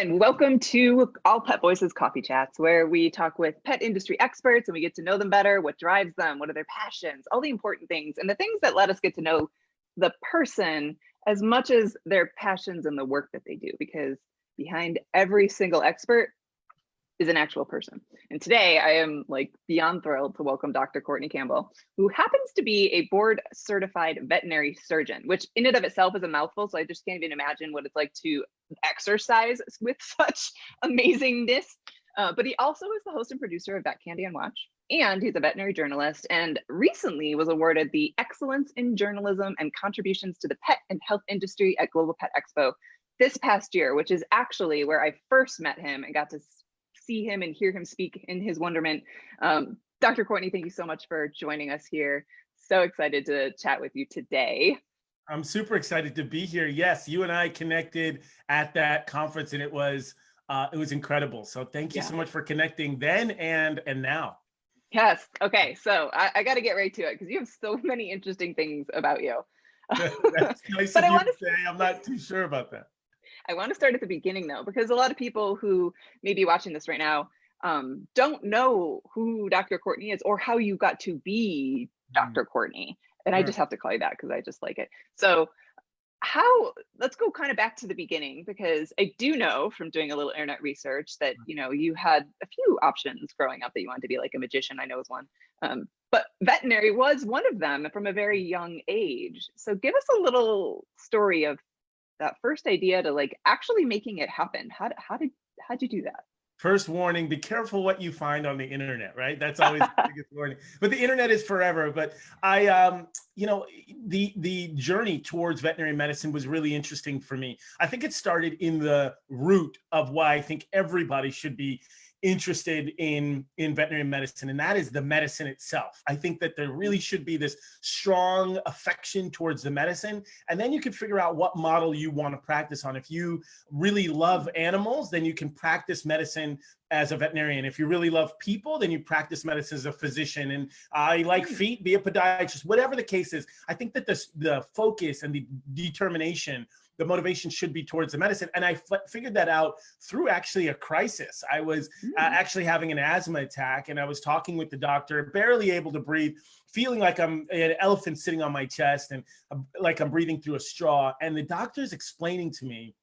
and welcome to All Pet Voices Coffee Chats, where we talk with pet industry experts and we get to know them better, what drives them, what are their passions, all the important things, and the things that let us get to know the person as much as their passions and the work that they do, because behind every single expert is an actual person. And today I am beyond thrilled to welcome Dr. Courtney Campbell, who happens to be a board certified veterinary surgeon, which in and of itself is a mouthful. So I just can't even imagine what it's like to exercise with such amazingness. But he also is the host and producer of Vet Candy and Watch, and he's a veterinary journalist, and recently was awarded the Excellence in Journalism and Contributions to the Pet and Health Industry at Global Pet Expo this past year, which is actually where I first met him and got to see him and hear him speak in his wonderment. Dr. Courtney, thank you so much for joining us here. So excited to chat with you today. I'm super excited to be here. Yes, you and I connected at that conference, and it was incredible. So thank you so much for connecting then and now. Yes. Okay. So I got to get right to it because you have so many interesting things about you. That's nice of you to say. I'm not too sure about that. I want to start at the beginning though, because a lot of people who may be watching this right now don't know who Dr. Courtney is or how you got to be Dr. Courtney. And I just have to call you that because I just like it. So let's go kind of back to the beginning, because I do know from doing a little internet research that, you had a few options growing up that you wanted to be like a magician, I know was one. But veterinary was one of them from a very young age. So give us a little story of that first idea to actually making it happen. How'd you do that? First warning, be careful what you find on the internet, right? That's always the biggest warning. But the internet is forever. But I, the journey towards veterinary medicine was really interesting for me. I think it started in the root of why I think everybody should be interested in veterinary medicine, and that is the medicine itself. I think that there really should be this strong affection towards the medicine, and then you can figure out what model you want to practice on. If you really love animals, then you can practice medicine as a veterinarian. If you really love people, then you practice medicine as a physician. And I like feet, be a podiatrist, whatever the case is. I think that the focus and the determination, the motivation should be towards the medicine. And I figured that out through actually a crisis. I was actually having an asthma attack, and I was talking with the doctor, barely able to breathe, feeling like I'm an elephant sitting on my chest and like I'm breathing through a straw. And the doctor's explaining to me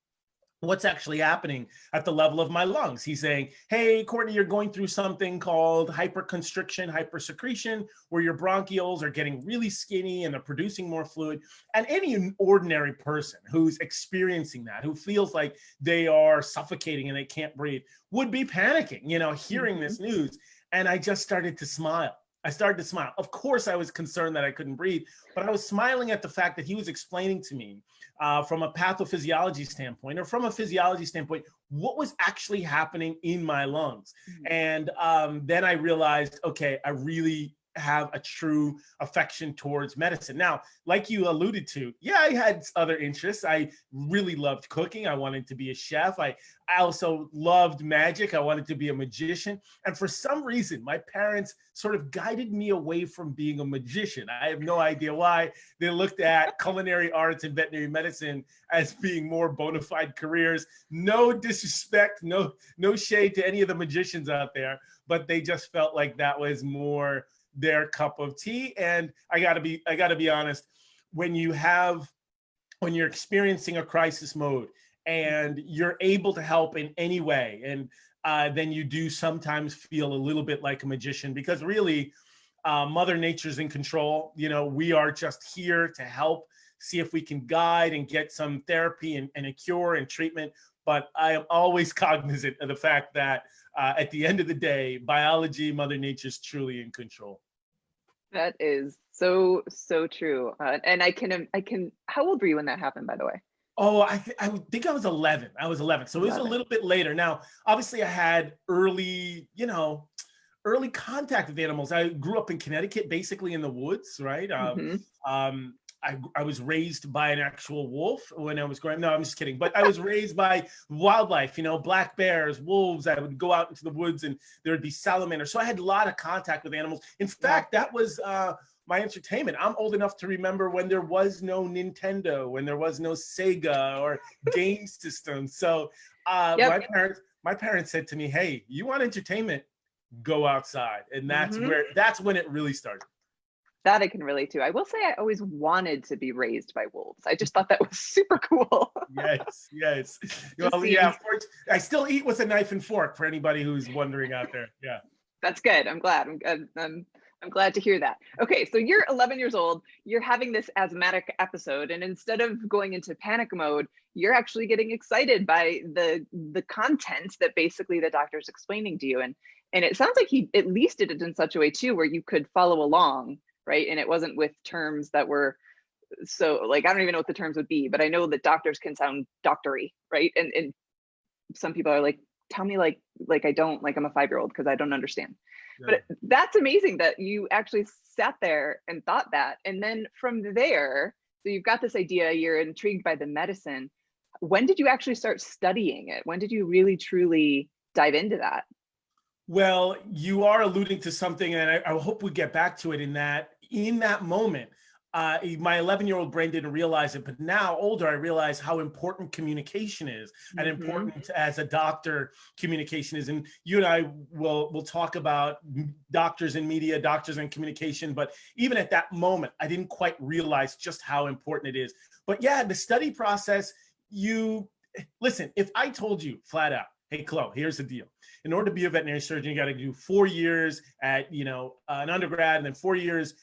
what's actually happening at the level of my lungs. He's saying, hey, Courtney, you're going through something called hyperconstriction, hypersecretion, where your bronchioles are getting really skinny and they're producing more fluid. And any ordinary person who's experiencing that, who feels like they are suffocating and they can't breathe, would be panicking, hearing this news. And I just started to smile. I started to smile. Of course, I was concerned that I couldn't breathe, but I was smiling at the fact that he was explaining to me from a pathophysiology standpoint or from a physiology standpoint, what was actually happening in my lungs. And then I realized, okay, I really have a true affection towards medicine. Now, like you alluded to, I had other interests. I really loved cooking. I wanted to be a chef. I also loved magic. I wanted to be a magician. And for some reason, my parents sort of guided me away from being a magician. I have no idea why. They looked at culinary arts and veterinary medicine as being more bona fide careers. No disrespect, no shade to any of the magicians out there, but they just felt like that was more their cup of tea. And I gotta be honest, when you're experiencing a crisis mode and you're able to help in any way, and then you do sometimes feel a little bit like a magician, because really Mother Nature's in control. We are just here to help, see if we can guide and get some therapy and a cure and treatment. But I am always cognizant of the fact that at the end of the day, biology, Mother Nature's truly in control. That is so true. And I can, how old were you when that happened, by the way? Oh, I think I was 11. I was 11. So it was a little bit later. Now, obviously I had early contact with animals. I grew up in Connecticut, basically in the woods, right? I was raised by an actual wolf when I was growing up. No, I'm just kidding. But I was raised by wildlife, black bears, wolves. I would go out into the woods and there would be salamanders. So I had a lot of contact with animals. In fact, that was my entertainment. I'm old enough to remember when there was no Nintendo, when there was no Sega or game system. So Yep. my parents said to me, hey, you want entertainment, go outside. And that's when it really started. That I can relate to. I will say I always wanted to be raised by wolves. I just thought that was super cool. Yes. Well, yeah, I still eat with a knife and fork for anybody who's wondering out there. Yeah. That's good. I'm glad. I'm glad to hear that. Okay, so you're 11 years old. You're having this asthmatic episode, and instead of going into panic mode, you're actually getting excited by the content that basically the doctor's explaining to you. And it sounds like he at least did it in such a way too, where you could follow along, right? And it wasn't with terms that were so like, I don't even know what the terms would be, but I know that doctors can sound doctory, right? And some people are like, tell me like I don't, like I'm a 5-year-old because I don't understand. Yeah. But that's amazing that you actually sat there and thought that. And then from there, so you've got this idea, you're intrigued by the medicine. When did you actually start studying it? When did you really truly dive into that? Well, you are alluding to something, and I hope we get back to it in that moment. My 11-year-old brain didn't realize it, but now older, I realize how important communication is, and important as a doctor, communication is. And you and I will talk about doctors in media, doctors in communication. But even at that moment, I didn't quite realize just how important it is. But yeah, the study process, listen, if I told you flat out, hey, Chloe, here's the deal. In order to be a veterinary surgeon, you got to do 4 years at, an undergrad, and then 4 years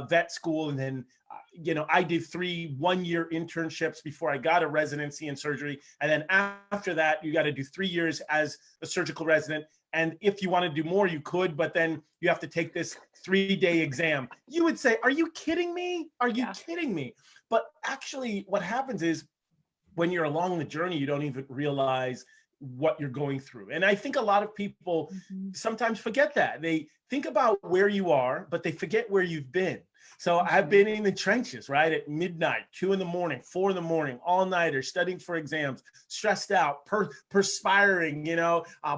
vet school. And then, I did 3 one-year internships before I got a residency in surgery. And then after that, you got to do 3 years as a surgical resident. And if you want to do more, you could, but then you have to take this 3-day exam. You would say, are you kidding me? Are you kidding me? But actually what happens is when you're along the journey, you don't even realize what you're going through. And I think a lot of people sometimes forget that. They think about where you are, but they forget where you've been. So I've been in the trenches, right? At midnight, 2 a.m, 4 a.m, all nighter, studying for exams, stressed out, perspiring,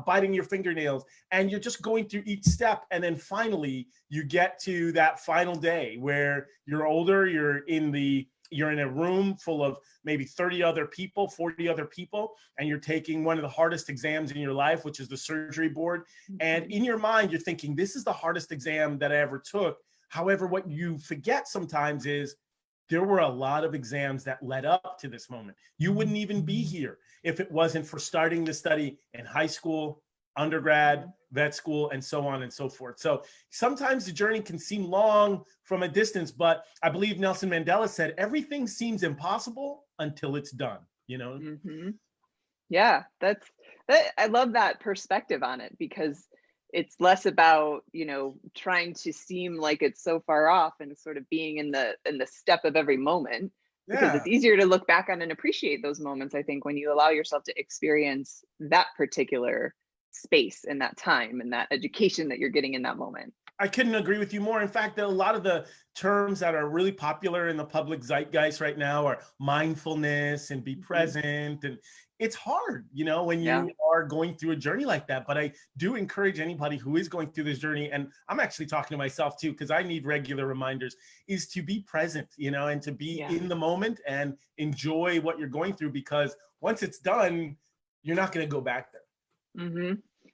biting your fingernails. And you're just going through each step. And then finally you get to that final day where you're older, you're in a room full of maybe 30 other people, 40 other people, and you're taking one of the hardest exams in your life, which is the surgery board. And in your mind, you're thinking, this is the hardest exam that I ever took. However, what you forget sometimes is there were a lot of exams that led up to this moment. You wouldn't even be here if it wasn't for starting the study in high school, undergrad, vet school, and so on and so forth. So sometimes the journey can seem long from a distance, but I believe Nelson Mandela said, everything seems impossible until it's done, Yeah, I love that perspective on it, because it's less about, trying to seem like it's so far off and sort of being in the step of every moment, because it's easier to look back on and appreciate those moments, I think, when you allow yourself to experience that particular space and that time and that education that you're getting in that moment. I couldn't agree with you more. In fact, a lot of the terms that are really popular in the public zeitgeist right now are mindfulness and be present. And it's hard, when you are going through a journey like that. But I do encourage anybody who is going through this journey, and I'm actually talking to myself too, because I need regular reminders, is to be present, and to be in the moment and enjoy what you're going through, because once it's done, you're not going to go back there.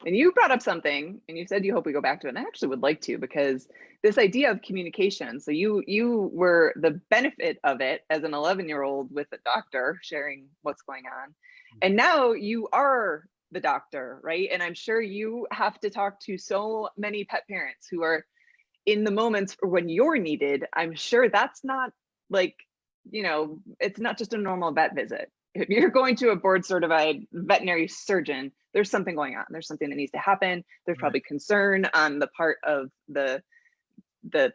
And you brought up something, and you said you hope we go back to it. And I actually would like to, because this idea of communication. So you were the benefit of it as an 11-year-old with a doctor sharing what's going on. And now you are the doctor, right? And I'm sure you have to talk to so many pet parents who are in the moments when you're needed. I'm sure that's not like, it's not just a normal vet visit. If you're going to a board certified veterinary surgeon, there's something going on. There's something that needs to happen. There's probably concern on the part of the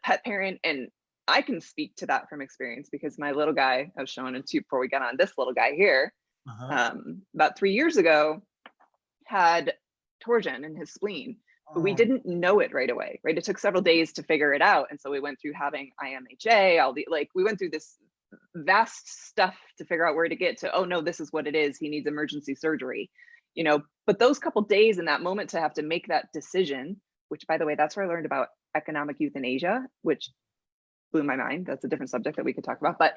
pet parent. And I can speak to that from experience, because my little guy, I was showing him to you before we got on, this little guy here, about 3 years ago, had torsion in his spleen. But we didn't know it right away, right? It took several days to figure it out. And so we went through having IMHA, we went through this vast stuff to figure out where to get to, oh no, this is what it is. He needs emergency surgery, but those couple days in that moment to have to make that decision, which, by the way, that's where I learned about economic euthanasia, which blew my mind. That's a different subject that we could talk about, but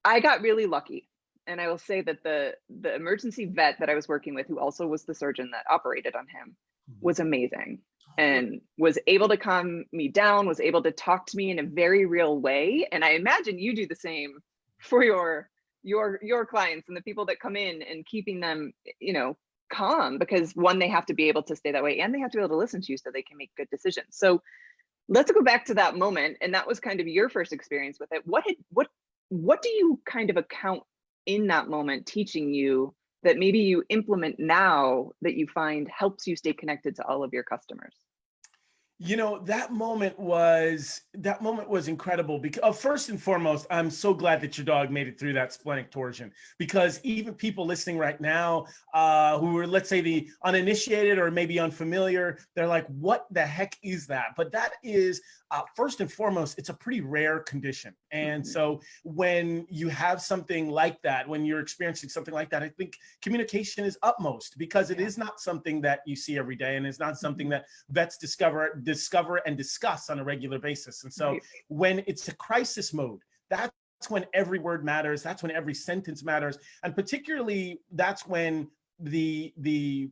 I got really lucky. And I will say that the emergency vet that I was working with, who also was the surgeon that operated on him, was amazing and was able to calm me down, was able to talk to me in a very real way. And I imagine you do the same for your clients and the people that come in, and keeping them, you know, calm, because one, they have to be able to stay that way, and they have to be able to listen to you so they can make good decisions. So let's go back to that moment. And that was kind of your first experience with it. What do you kind of account in that moment teaching you that maybe you implement now that you find helps you stay connected to all of your customers? You know, that moment was incredible because first and foremost, I'm so glad that your dog made it through that splenic torsion, because even people listening right now who are, let's say, the uninitiated or maybe unfamiliar, they're like, what the heck is that? But that is first and foremost, it's a pretty rare condition. And so when you have something like that, when you're experiencing something like that, I think communication is utmost, because it is not something that you see every day, and it's not something that vets discover and discuss on a regular basis. And so when it's a crisis mode, that's when every word matters. That's when every sentence matters. And particularly that's when the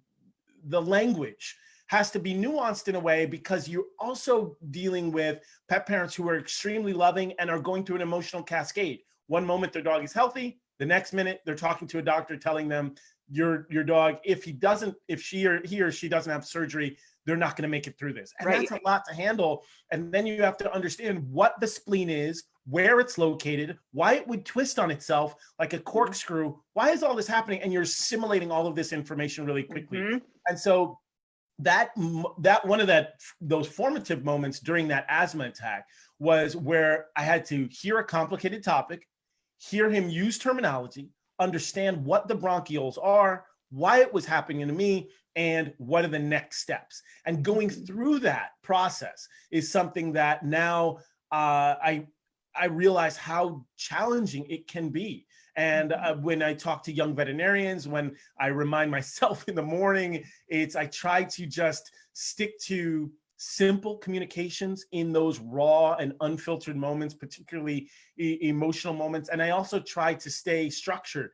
language has to be nuanced in a way, because you're also dealing with pet parents who are extremely loving and are going through an emotional cascade. One moment their dog is healthy, the next minute they're talking to a doctor telling them your dog, if he or she doesn't have surgery, they're not going to make it through this. And that's a lot to handle. And then you have to understand what the spleen is, where it's located, why it would twist on itself like a corkscrew. Why is all this happening? And you're assimilating all of this information really quickly. And so that one of those formative moments during that asthma attack was where I had to hear a complicated topic, hear him use terminology, understand what the bronchioles are, why it was happening to me, and what are the next steps. And going through that process is something that now I realize how challenging it can be. And when I talk to young veterinarians, when I remind myself in the morning, I try to just stick to simple communications in those raw and unfiltered moments, particularly emotional moments. And I also try to stay structured.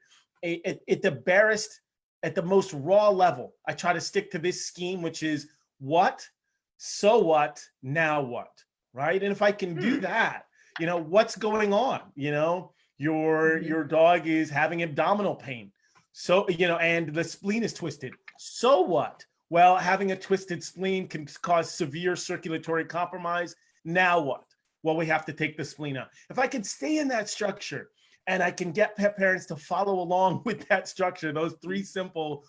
At the most raw level, I try to stick to this scheme, which is what, so what, now what, right? And if I can do that, you know, what's going on? You know, your dog is having abdominal pain. So, you know, and the spleen is twisted. So what? Well, having a twisted spleen can cause severe circulatory compromise. Now what? Well, we have to take the spleen out. If I can stay in that structure, and I can get pet parents to follow along with that structure, those three simple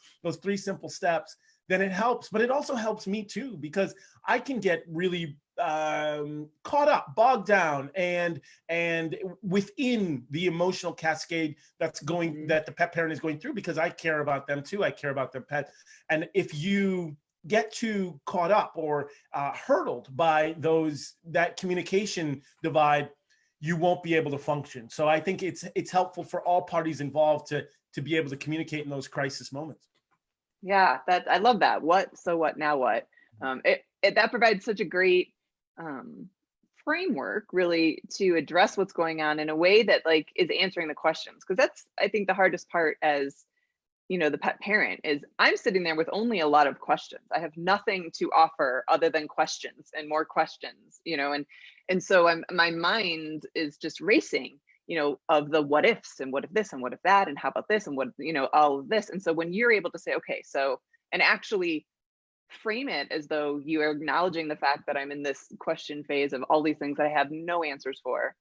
steps, then it helps. But it also helps me too, because I can get really caught up, bogged down, and within the emotional cascade that the pet parent is going through, because I care about them too. I care about their pet. And if you get too caught up or hurdled by that communication divide, you won't be able to function. So I think it's helpful for all parties involved to be able to communicate in those crisis moments. Yeah, I love that. What, so what, now what? That provides such a great framework, really, to address what's going on in a way that is answering the questions. Because that's, I think, the hardest part as, you know, the pet parent is I'm sitting there with only a lot of questions. I have nothing to offer other than questions and more questions, you know, and so my mind is just racing, you know, of the what ifs, and what if this, and what if that, and how about this, and what, you know, all of this. And so when you're able to say, okay, so, and actually frame it as though you are acknowledging the fact that I'm in this question phase of all these things that I have no answers for,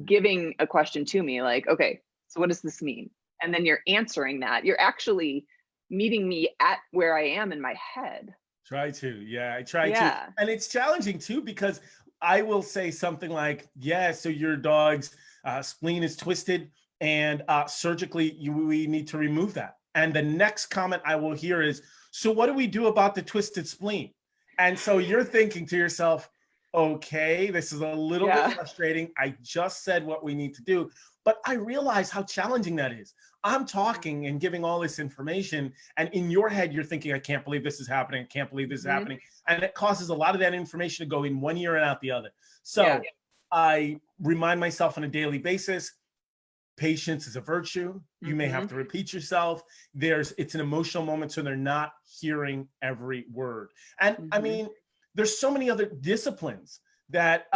giving a question to me like, okay, so what does this mean? And then you're answering that. You're actually meeting me at where I am in my head. I try to. And it's challenging too, because I will say something like, yeah, so your dog's spleen is twisted, and surgically we need to remove that. And the next comment I will hear is, so what do we do about the twisted spleen? And so you're thinking to yourself, okay, this is a little bit frustrating. I just said what we need to do. But I realize how challenging that is. I'm talking and giving all this information, and in your head, you're thinking, I can't believe this is happening. I can't believe this is happening. And it causes a lot of that information to go in one ear and out the other. So I remind myself on a daily basis, patience is a virtue. You may have to repeat yourself. It's an emotional moment, so they're not hearing every word. And I mean, there's so many other disciplines that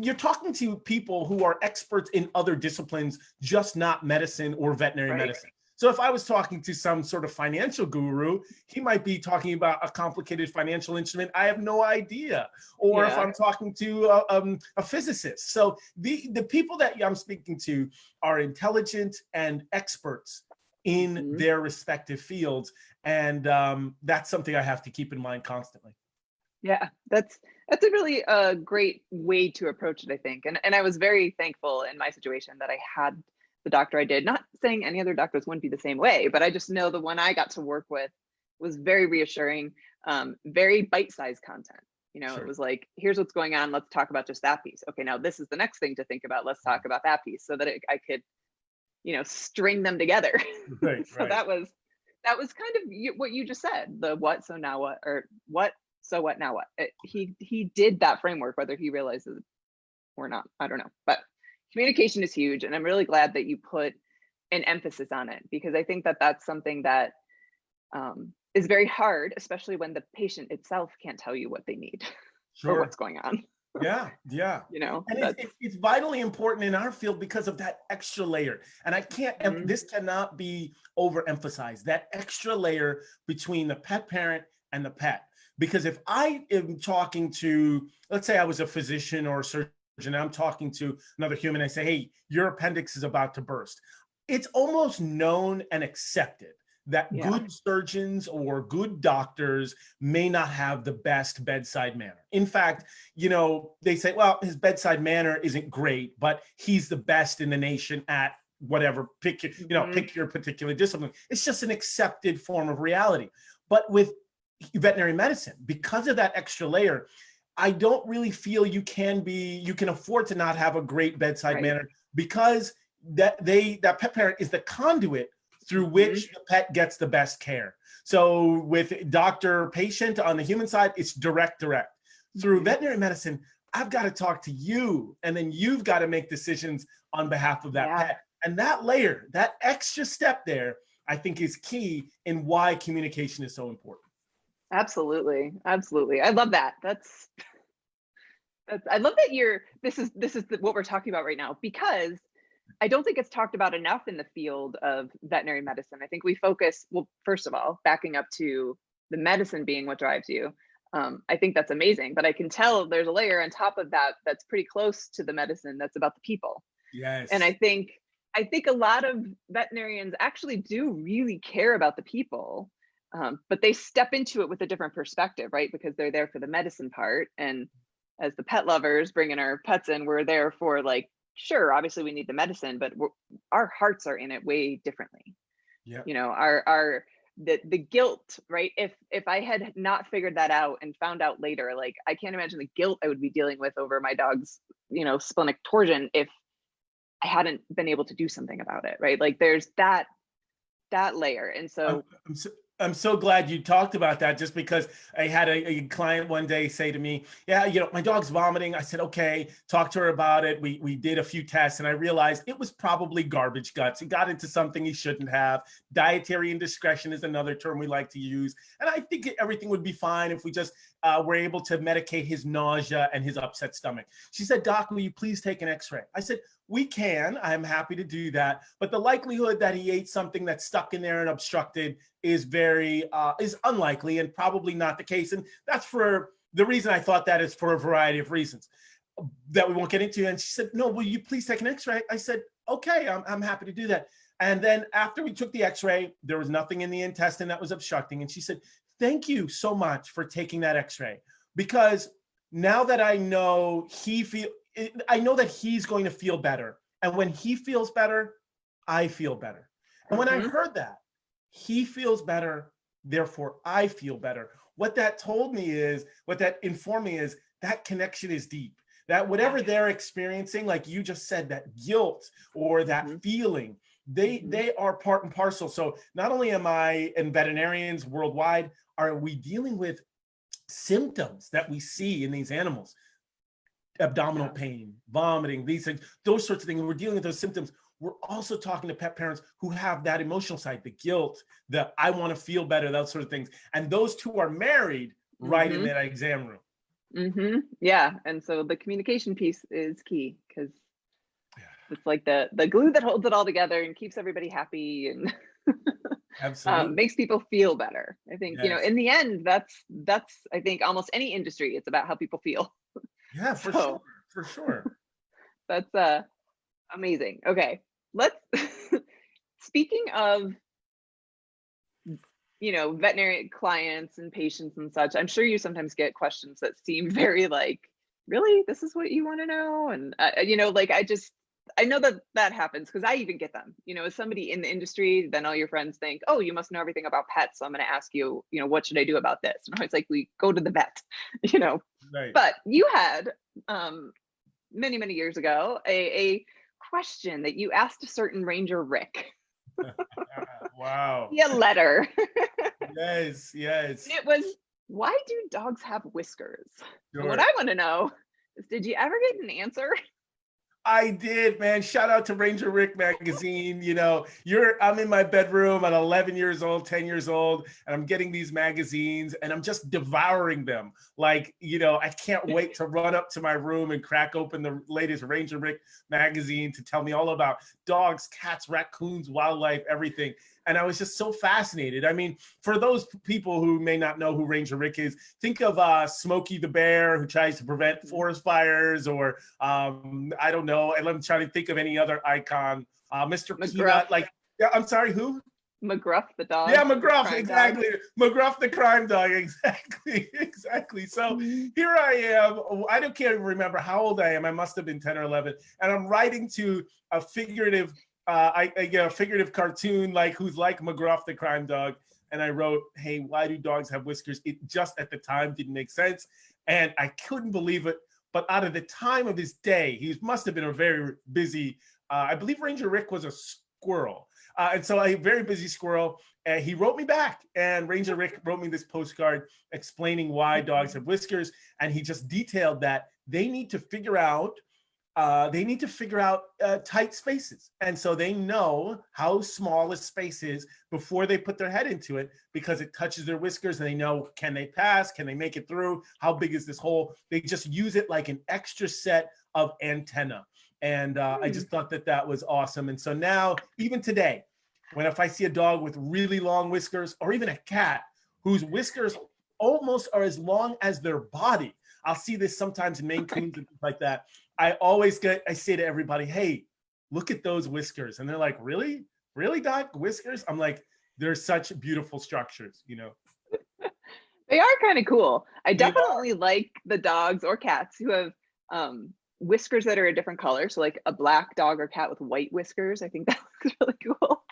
you're talking to people who are experts in other disciplines, just not medicine or veterinary medicine. So if I was talking to some sort of financial guru, he might be talking about a complicated financial instrument. I have no idea. Or if I'm talking to a physicist. So the people that I'm speaking to are intelligent and experts in their respective fields. And that's something I have to keep in mind constantly. Yeah, that's a really great way to approach it, I think. And I was very thankful in my situation that I had the doctor I did. Not saying any other doctors wouldn't be the same way, but I just know the one I got to work with was very reassuring, very bite-sized content. You know, it was like, here's what's going on. Let's talk about just that piece. Okay, now this is the next thing to think about. Let's talk about that piece, so that I could, you know, string them together. So that was kind of what you just said. The what, so now what, or what, so what, now what. He did that framework, whether he realizes it or not, I don't know. But communication is huge, and I'm really glad that you put an emphasis on it, because I think that that's something that is very hard, especially when the patient itself can't tell you what they need or what's going on. Yeah. You know, and it's vitally important in our field because of that extra layer. And I can't, this cannot be overemphasized, that extra layer between the pet parent and the pet. Because if I am talking to, let's say I was a physician or a surgeon, and I'm talking to another human, I say, hey, your appendix is about to burst. It's almost known and accepted that good surgeons or good doctors may not have the best bedside manner. In fact, you know, they say, well, his bedside manner isn't great, but he's the best in the nation at whatever, pick your particular discipline. It's just an accepted form of reality. But with veterinary medicine, because of that extra layer, I don't really feel you can afford to not have a great bedside manner, because that pet parent is the conduit through which the pet gets the best care. So with doctor patient on the human side, it's direct. Through veterinary medicine, I've got to talk to you, and then you've got to make decisions on behalf of that pet. And that layer, that extra step there, I think is key in why communication is so important. Absolutely. I love that. I love that this is what we're talking about right now, because I don't think it's talked about enough in the field of veterinary medicine. I think we focus, well, first of all, backing up to the medicine being what drives you. I think that's amazing, but I can tell there's a layer on top of that that's pretty close to the medicine, that's about the people. Yes. And I think a lot of veterinarians actually do really care about the people. But they step into it with a different perspective, right? Because they're there for the medicine part. And as the pet lovers bringing our pets in, we're there for, like, sure, obviously we need the medicine, but our hearts are in it way differently. Yeah. You know, the guilt, right? If I had not figured that out and found out later, like, I can't imagine the guilt I would be dealing with over my dog's, you know, splenic torsion if I hadn't been able to do something about it, right? Like, there's that layer. And so I'm so glad you talked about that, just because I had a client one day say to me, yeah, you know, my dog's vomiting. I said, okay, talk to her about it. We did a few tests, and I realized it was probably garbage guts. He got into something he shouldn't have. Dietary indiscretion is another term we like to use. And I think everything would be fine if we just were able to medicate his nausea and his upset stomach. She said, Doc, will you please take an x-ray? I said, we can. I'm happy to do that. But the likelihood that he ate something that's stuck in there and obstructed is is unlikely, and probably not the case. And that's for the reason I thought that is for a variety of reasons that we won't get into. And she said, no, will you please take an x-ray? I said, okay, I'm happy to do that. And then after we took the x-ray, there was nothing in the intestine that was obstructing. And she said, thank you so much for taking that x-ray, because now that I know I know that he's going to feel better. And when he feels better, I feel better. And when I heard that, he feels better, therefore I feel better. What that informed me is that connection is deep. That whatever they're experiencing, like you just said, that guilt or that feeling, they are part and parcel. So not only am I, and veterinarians worldwide, are we dealing with symptoms that we see in these animals. abdominal pain, vomiting, these things, those sorts of things. We're dealing with those symptoms. We're also talking to pet parents who have that emotional side, the guilt, the I want to feel better, those sort of things. And those two are married right in that exam room. Yeah. And so the communication piece is key, because it's like the glue that holds it all together and keeps everybody happy and Absolutely. Makes people feel better. I think, you know, in the end, that's I think almost any industry, it's about how people feel. Yeah, for sure. That's amazing. Okay, let's speaking of, you know, veterinary clients and patients and such, I'm sure you sometimes get questions that seem very like, really, this is what you want to know? And you know, like I know that happens, because I even get them, you know, as somebody in the industry, then all your friends think, oh, you must know everything about pets, so I'm going to ask you, you know, what should I do about this? And it's like, we go to the vet, you know. Right. But you had many years ago a question that you asked a certain Ranger Rick. Wow. Yeah, letter. Yes. It was, why do dogs have whiskers? Sure. And what I want to know is, did you ever get an answer? I did, man. Shout out to Ranger Rick magazine. You know, I'm in my bedroom at 11 years old, 10 years old, and I'm getting these magazines and I'm just devouring them. Like, you know, I can't wait to run up to my room and crack open the latest Ranger Rick magazine to tell me all about dogs, cats, raccoons, wildlife, everything. And I was just so fascinated. I mean, for those people who may not know who Ranger Rick is, think of Smokey the Bear, who tries to prevent forest fires, or I don't know. And I'm trying to think of any other icon. Mr. McGruff. Peanut, like, yeah, I'm sorry, who? McGruff the dog. Yeah, McGruff, exactly. Dog. McGruff the crime dog, exactly. So here I am. I can't remember how old I am. I must have been 10 or 11. And I'm writing to a figurative a figurative cartoon, like, who's like McGruff the crime dog. And I wrote, hey, why do dogs have whiskers? It just at the time didn't make sense. And I couldn't believe it. But out of the time of his day, he must have been a very busy, I believe Ranger Rick was a squirrel. And so a very busy squirrel. And he wrote me back. And Ranger Rick wrote me this postcard explaining why dogs have whiskers. And he just detailed that they need to figure out tight spaces. And so they know how small a space is before they put their head into it, because it touches their whiskers and they know, can they pass? Can they make it through? How big is this hole? They just use it like an extra set of antenna. And I just thought that was awesome. And so now, even today, if I see a dog with really long whiskers, or even a cat whose whiskers almost are as long as their body, I'll see this sometimes in Maine Coons and things like that. I say to everybody, hey, look at those whiskers. And they're like, really? Really, Doc? Whiskers? I'm like, they're such beautiful structures, you know? They are kind of cool. I definitely like the dogs or cats who have whiskers that are a different color. So like a black dog or cat with white whiskers. I think that looks really cool.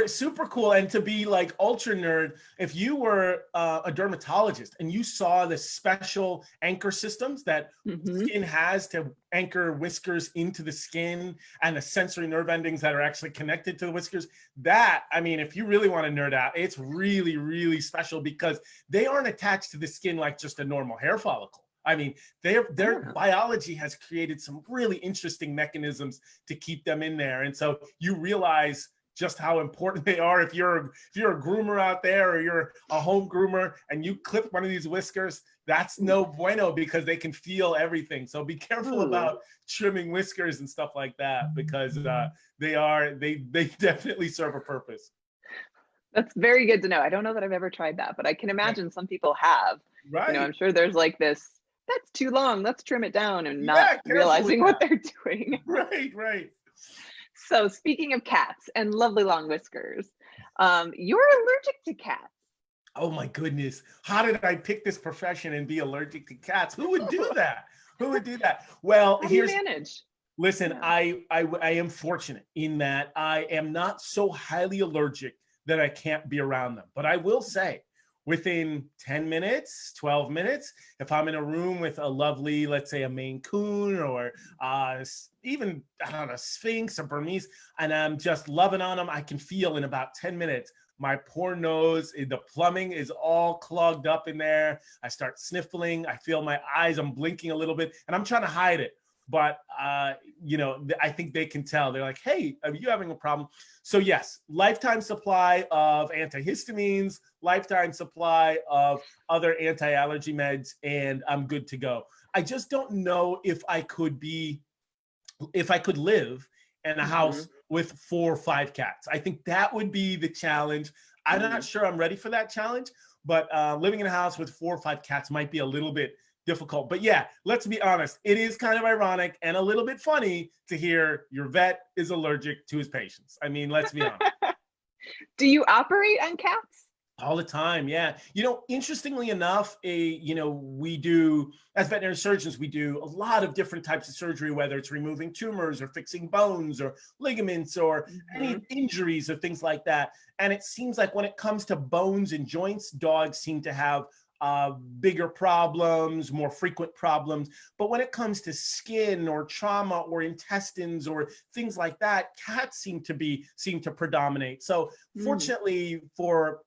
Super cool. And to be like ultra nerd, if you were a dermatologist and you saw the special anchor systems that skin has to anchor whiskers into the skin, and the sensory nerve endings that are actually connected to the whiskers, I mean, if you really want to nerd out, it's really, really special, because they aren't attached to the skin like just a normal hair follicle. I mean, their biology has created some really interesting mechanisms to keep them in there. And so you realize just how important they are. If you're a groomer out there, or you're a home groomer and you clip one of these whiskers, that's no bueno, because they can feel everything. So be careful about trimming whiskers and stuff like that, because they definitely serve a purpose. That's very good to know. I don't know that I've ever tried that, but I can imagine some people have. Right. You know, I'm sure there's like this, that's too long, let's trim it down, and not realizing what they're doing. Right. So speaking of cats and lovely long whiskers, you're allergic to cats. Oh my goodness. How did I pick this profession and be allergic to cats? Who would do that? Well, how do you manage? Listen, yeah. I am fortunate in that I am not so highly allergic that I can't be around them. But I will say, within 10 minutes, 12 minutes, if I'm in a room with a lovely, let's say a Maine Coon, or even, I don't know, Sphinx or Burmese, and I'm just loving on them, I can feel in about 10 minutes, my poor nose, the plumbing is all clogged up in there. I start sniffling. I feel my eyes, I'm blinking a little bit, and I'm trying to hide it. But, you know, I think they can tell. They're like, hey, are you having a problem? So yes, lifetime supply of antihistamines, lifetime supply of other anti-allergy meds, and I'm good to go. I just don't know if I could live in a house with 4 or 5 cats. I think that would be the challenge. I'm not sure I'm ready for that challenge, but living in a house with 4 or 5 cats might be a little bit difficult. But yeah, let's be honest. It is kind of ironic and a little bit funny to hear your vet is allergic to his patients. I mean, let's be honest. Do you operate on cats? All the time, yeah. You know, interestingly enough, you know, we do, as veterinary surgeons, we do a lot of different types of surgery, whether it's removing tumors or fixing bones or ligaments or any injuries or things like that. And it seems like when it comes to bones and joints, dogs seem to have bigger problems, more frequent problems. But when it comes to skin or trauma or intestines or things like that, cats seem to predominate. So fortunately for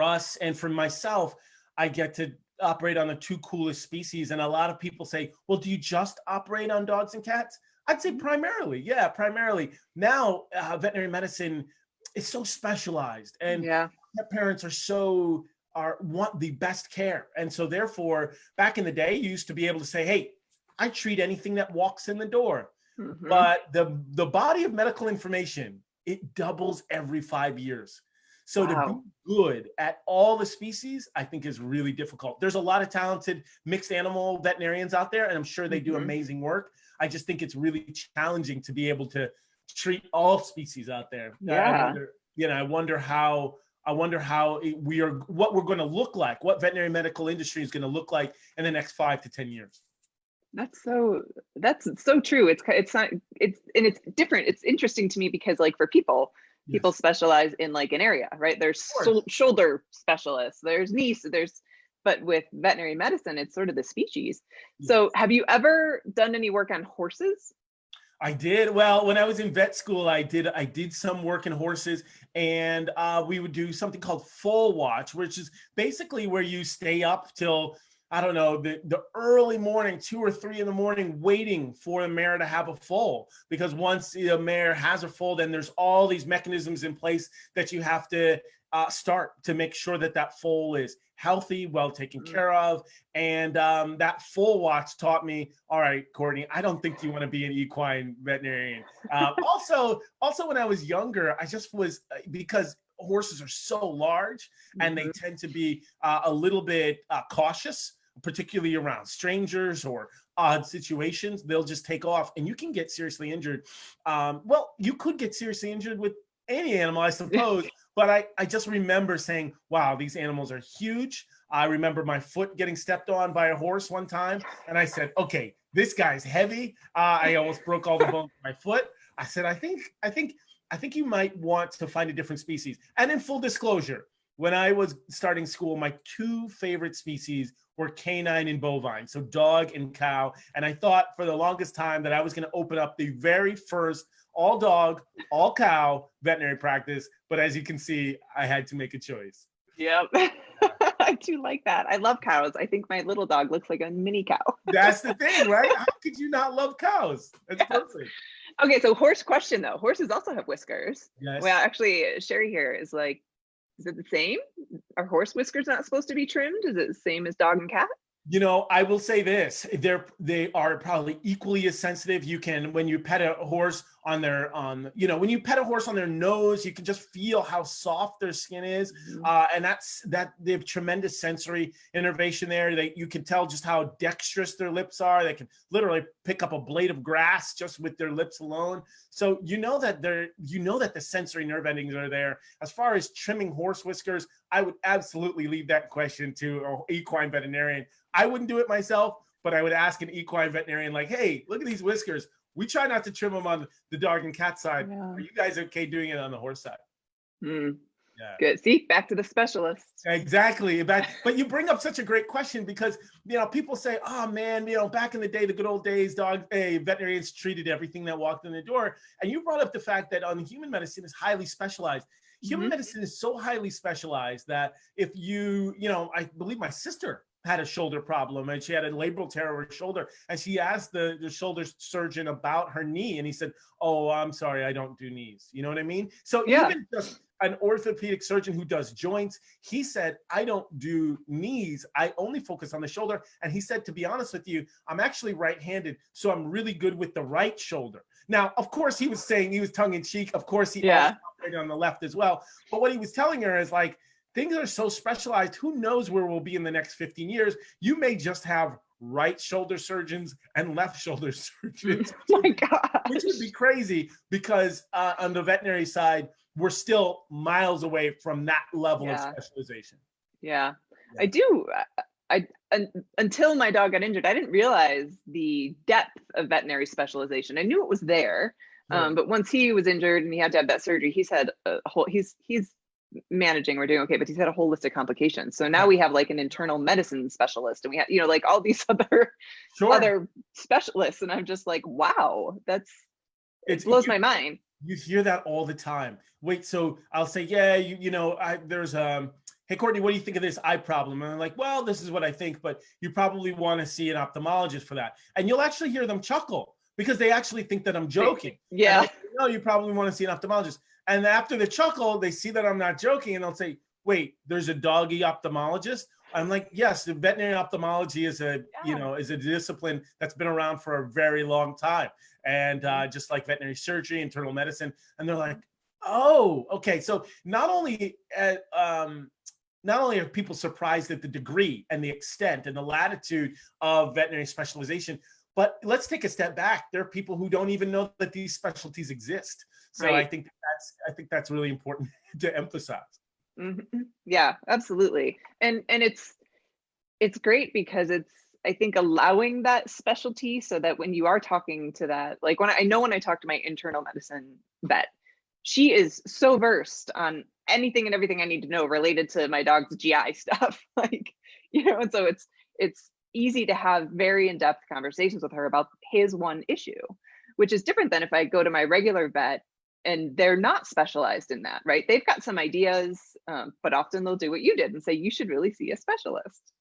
us and for myself, I get to operate on the 2 coolest species. And a lot of people say, well, do you just operate on dogs and cats? I'd say primarily. Yeah, primarily. Now, veterinary medicine is so specialized, and pet parents want the best care. And so therefore, back in the day, you used to be able to say, hey, I treat anything that walks in the door. But the body of medical information, it doubles every 5 years. So to be good at all the species, I think is really difficult. There's a lot of talented mixed animal veterinarians out there, and I'm sure they do amazing work. I just think it's really challenging to be able to treat all species out there. I wonder how what we're going to look like, what veterinary medical industry is going to look like in the next 5 to 10 years. That's so true. It's different. It's interesting to me because, like, for people specialize in like an area, right? There's shoulder specialists, there's knees, but with veterinary medicine, it's sort of the species. So have you ever done any work on horses? I did. Well, when I was in vet school, I did some work in horses, and we would do something called foal watch, which is basically where you stay up till, I don't know, the early morning, 2 or 3 in the morning, waiting for the mare to have a foal. Because once the mare has a foal, then there's all these mechanisms in place that you have to start to make sure that that foal is healthy, well taken care of. And that foal watch taught me, all right, Courtney, I don't think you want to be an equine veterinarian. Also, when I was younger, I just was, because horses are so large and they tend to be a little bit cautious, particularly around strangers or odd situations. They'll just take off and you can get seriously injured. Well, you could get seriously injured with any animal, I suppose. But I just remember saying, wow, these animals are huge. I remember my foot getting stepped on by a horse one time. And I said, okay, this guy's heavy. I almost broke all the bones in my foot. I said, I think you might want to find a different species. And in full disclosure, when I was starting school, my 2 favorite species were canine and bovine, so dog and cow. And I thought for the longest time that I was going to open up the very first all dog, all cow veterinary practice. But as you can see, I had to make a choice. Yep. I do like that. I love cows. I think my little dog looks like a mini cow. That's the thing, right? How could you not love cows? That's perfect. Okay, so horse question though. Horses also have whiskers. Yes. Well, actually, Sherry here is like, is it the same? Are horse whiskers not supposed to be trimmed? Is it the same as dog and cat? You know, I will say this, they are probably equally as sensitive. You can, when you pet a horse on their, when you pet a horse on their nose, you can just feel how soft their skin is. And they have tremendous sensory innervation there. You can tell just how dexterous their lips are. They can literally pick up a blade of grass just with their lips alone. So you know that the sensory nerve endings are there. As far as trimming horse whiskers, I would absolutely leave that question to an equine veterinarian. I wouldn't do it myself, but I would ask an equine veterinarian, like, hey, look at these whiskers. We try not to trim them on the dog and cat side. Yeah. Are you guys okay doing it on the horse side? Yeah. Good. See, back to the specialists. Exactly. But you bring up such a great question because, people say, oh man, back in the day, the good old days, veterinarians treated everything that walked in the door. And you brought up the fact that on human medicine is highly specialized. human medicine is so highly specialized that if you know, I believe my sister had a shoulder problem and she had a labral tear of her shoulder, and she asked the shoulder surgeon about her knee, and he said, oh, I'm sorry, I don't do knees. You know what I mean? So even just an orthopedic surgeon who does joints, he said, I don't do knees, I only focus on the shoulder. And he said, to be honest with you, I'm actually right-handed, so I'm really good with the right shoulder. Now, of course, he was saying, he was tongue-in-cheek, of course he also operated on the left as well, but what he was telling her is like, things are so specialized, who knows where we'll be in the next 15 years. You may just have right shoulder surgeons and left shoulder surgeons. Oh my God. Which would be crazy, because on the veterinary side, we're still miles away from that level of specialization. I do. Until my dog got injured, I didn't realize the depth of veterinary specialization. I knew it was there, but once he was injured and he had to have that surgery, he's had a whole, he's managing, we're doing okay, but he's had a holistic complication. So now we have like an internal medicine specialist, and we have, you know, like all these other other specialists, and I'm just like, wow, it blows my mind. You hear that all the time. Wait, so I'll say, yeah, there's hey Courtney, what do you think of this eye problem? And I'm like, well, this is what I think, but you probably want to see an ophthalmologist for that. And you'll actually hear them chuckle because they actually think that I'm joking. Yeah. Like, no, you probably want to see an ophthalmologist. And after the chuckle, they see that I'm not joking, and they'll say, wait, there's a doggy ophthalmologist? I'm like, yes, the veterinary ophthalmology is a discipline that's been around for a very long time. And just like veterinary surgery, internal medicine. And they're like, oh, okay. So not only are people surprised at the degree and the extent and the latitude of veterinary specialization, but let's take a step back. There are people who don't even know that these specialties exist. So I think that's really important to emphasize. Yeah, absolutely. And it's great because it's, I think, allowing that specialty so that when you are talking to that, like when I talk to my internal medicine vet, she is so versed on anything and everything I need to know related to my dog's GI stuff. Like, you know, and so it's easy to have very in-depth conversations with her about his one issue, which is different than if I go to my regular vet and they're not specialized in that, right? They've got some ideas, but often they'll do what you did and say, you should really see a specialist.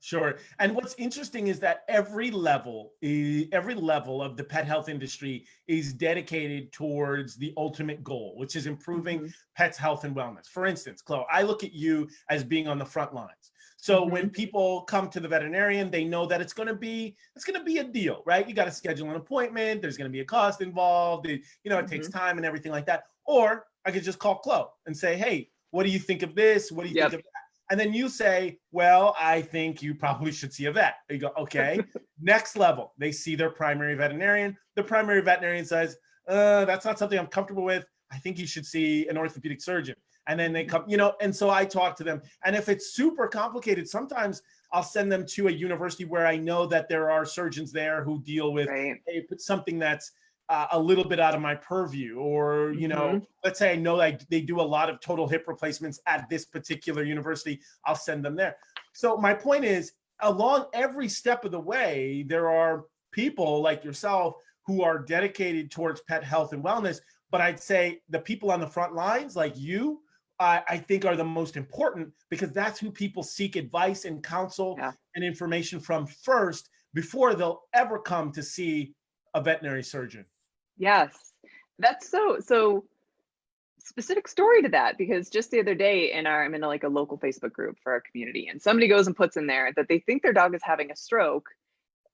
Sure. And what's interesting is that every level of the pet health industry is dedicated towards the ultimate goal, which is improving pets' health and wellness. For instance, Chloe, I look at you as being on the front lines. So when people come to the veterinarian, they know that it's going to be a deal, right? You got to schedule an appointment. There's going to be a cost involved. It takes time and everything like that. Or I could just call Chloe and say, hey, what do you think of this? What do you think of that? And then you say, well, I think you probably should see a vet. You go, okay. Next level, they see their primary veterinarian. The primary veterinarian says, that's not something I'm comfortable with. I think you should see an orthopedic surgeon. And then they come, and so I talk to them. And if it's super complicated, sometimes I'll send them to a university where I know that there are surgeons there who deal with something that's a little bit out of my purview. Or, let's say I know they do a lot of total hip replacements at this particular university, I'll send them there. So my point is, along every step of the way, there are people like yourself who are dedicated towards pet health and wellness. But I'd say the people on the front lines, like you, I think are the most important, because that's who people seek advice and counsel and information from first before they'll ever come to see a veterinary surgeon. Yes, that's so specific story to that, because just the other day I'm in a local Facebook group for our community, and somebody goes and puts in there that they think their dog is having a stroke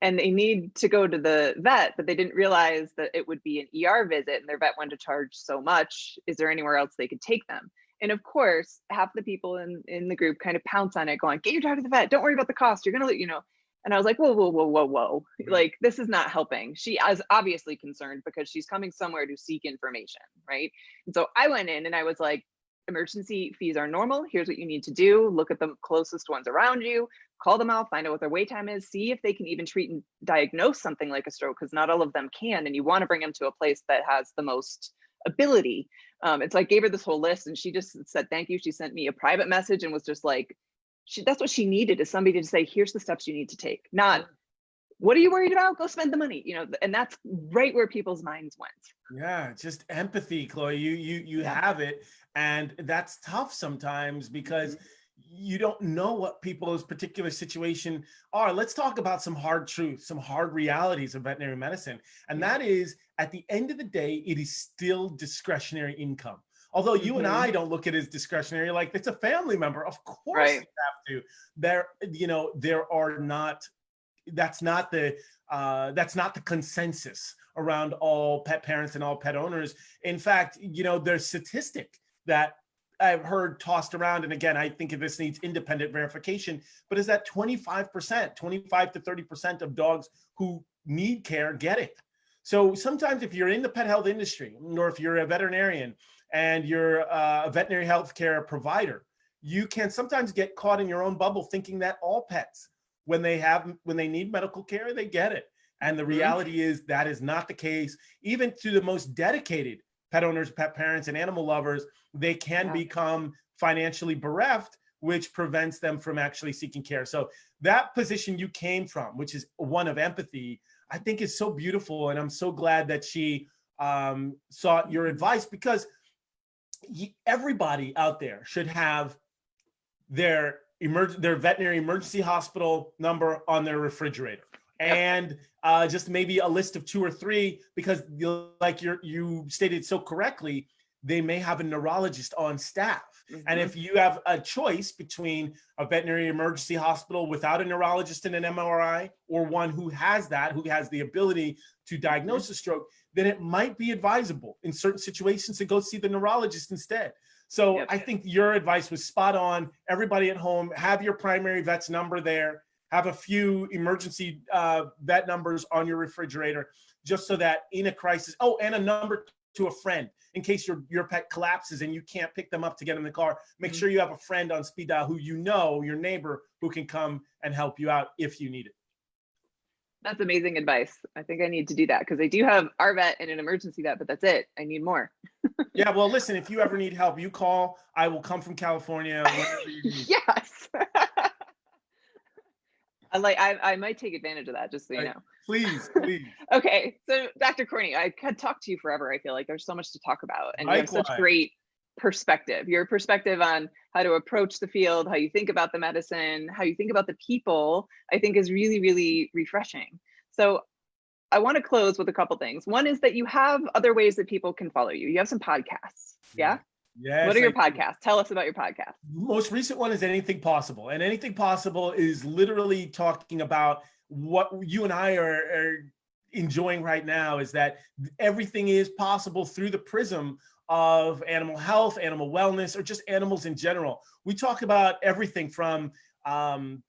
and they need to go to the vet, but they didn't realize that it would be an ER visit and their vet wanted to charge so much. Is there anywhere else they could take them? And of course, half the people in the group kind of pounce on it, going, get your dog to the vet. Don't worry about the cost. You're going to, And I was like, whoa. Like, this is not helping. She is obviously concerned because she's coming somewhere to seek information, right? And so I went in and I was like, emergency fees are normal. Here's what you need to do. Look at the closest ones around you, call them out, find out what their wait time is, see if they can even treat and diagnose something like a stroke, because not all of them can. And you want to bring them to a place that has the most ability. It's like, gave her this whole list and she just said, thank you. She sent me a private message and was just like, that's what she needed, is somebody to say, here's the steps you need to take. Not what are you worried about? Go spend the money, and that's right where people's minds went. Yeah, just empathy, Chloe. You Yeah. have it, and that's tough sometimes because you don't know what people's particular situation are. Let's talk about some hard truths, some hard realities of veterinary medicine. And that is, at the end of the day, it is still discretionary income. Although you and I don't look at it as discretionary, like it's a family member. Of course you have to. There are not, that's not the consensus around all pet parents and all pet owners. In fact, there's statistic that I've heard tossed around, and again, I think this needs independent verification, but is that 25%, 25 to 30% of dogs who need care get it. So sometimes if you're in the pet health industry, or if you're a veterinarian and you're a veterinary health care provider, you can sometimes get caught in your own bubble thinking that all pets, when they need medical care, they get it. And the reality is that is not the case. Even to the most dedicated pet owners, pet parents, and animal lovers, they can become financially bereft, which prevents them from actually seeking care. So that position you came from, which is one of empathy, I think is so beautiful. And I'm so glad that she sought your advice, because everybody out there should have their veterinary emergency hospital number on their refrigerator. And just maybe a list of 2 or 3, because you stated so correctly, they may have a neurologist on staff. And if you have a choice between a veterinary emergency hospital without a neurologist and an MRI, or one who has the ability to diagnose a stroke, then it might be advisable in certain situations to go see the neurologist instead. So I think your advice was spot on. Everybody at home, have your primary vet's number there. Have a few emergency vet numbers on your refrigerator, just so that in a crisis, and a number to a friend in case your pet collapses and you can't pick them up to get in the car. Make sure you have a friend on speed dial who your neighbor, who can come and help you out if you need it. That's amazing advice. I think I need to do that, because I do have our vet and an emergency vet, but that's it. I need more. Yeah, well, listen, if you ever need help, you call. I will come from California. Yes. I might take advantage of that, just so you know. Please. Okay, so Dr. Courtney, I could talk to you forever. I feel like there's so much to talk about, and you have such great perspective. Your perspective on how to approach the field, how you think about the medicine, how you think about the people, I think is really, really refreshing. So I want to close with a couple things. One is that you have other ways that people can follow you. You have some podcasts. Yeah? Yes. What are your podcasts? Tell us about your podcast. Most recent one is Anything Possible. And Anything Possible is literally talking about what you and I are enjoying right now, is that everything is possible through the prism of animal health, animal wellness, or just animals in general. We talk about everything from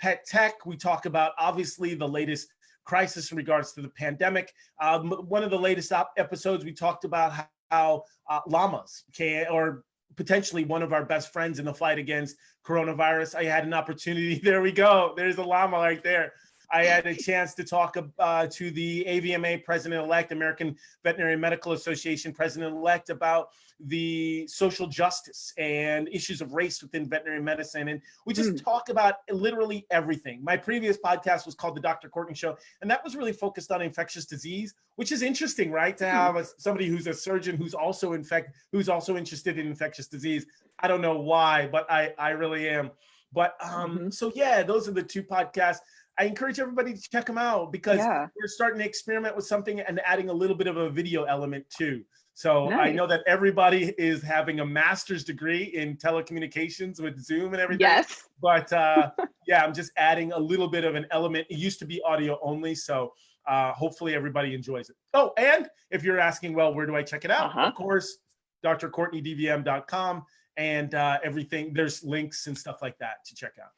pet tech. We talk about, obviously, the latest crisis in regards to the pandemic. One of the latest episodes, we talked about how llamas or potentially one of our best friends in the fight against coronavirus. I had an opportunity. There we go. There's a llama right there. I had a chance to talk to the AVMA president-elect, American Veterinary Medical Association president-elect, about the social justice and issues of race within veterinary medicine. And we just talk about literally everything. My previous podcast was called The Dr. Courtney Show, and that was really focused on infectious disease, which is interesting, right? To have somebody who's a surgeon who's also interested in infectious disease. I don't know why, but I really am. But so yeah, those are the 2 podcasts. I encourage everybody to check them out, because we're starting to experiment with something and adding a little bit of a video element too. So I know that everybody is having a master's degree in telecommunications with Zoom and everything. Yes. But I'm just adding a little bit of an element. It used to be audio only, so hopefully everybody enjoys it. Oh, and if you're asking, well, where do I check it out? Of course, drcourtneydvm.com, and everything. There's links and stuff like that to check out.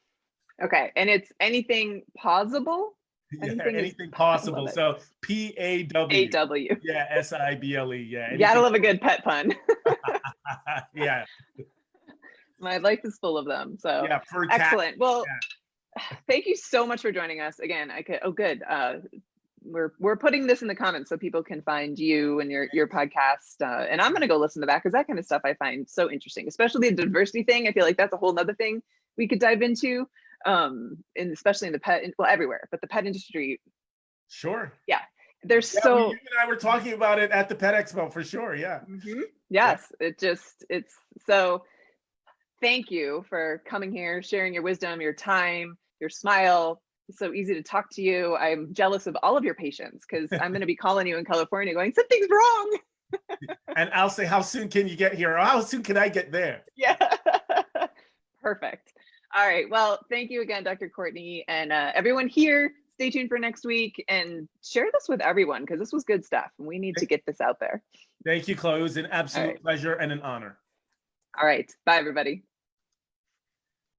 Okay, and it's anything possible? Anything possible. So PAW. AW. Yeah, SIBLE. Yeah. You gotta love a good pet pun. Yeah. My life is full of them. So yeah, excellent. Well, thank you so much for joining us again. Good. We're putting this in the comments so people can find you and your podcast. And I'm gonna go listen to that, because that kind of stuff I find so interesting, especially the diversity thing. I feel like that's a whole nother thing we could dive into. And especially in the everywhere, but the pet industry Sure. Yeah. There's Yeah, so you and I were talking about it at the Pet Expo for sure. Yeah. yes, it's so thank you for coming here, sharing your wisdom, your time, your smile. It's so easy to talk to you. I'm jealous of all of your patients because I'm going to be calling you in California going, something's wrong. And I'll say, how soon can you get here? Or how soon can I get there? Yeah. Perfect. All right. Well, thank you again, Dr. Courtney, and everyone here. Stay tuned for next week and share this with everyone because this was good stuff and we need to get this out there. Thank you, Chloe. It was an All absolute right. pleasure and an honor. All right. Bye, everybody.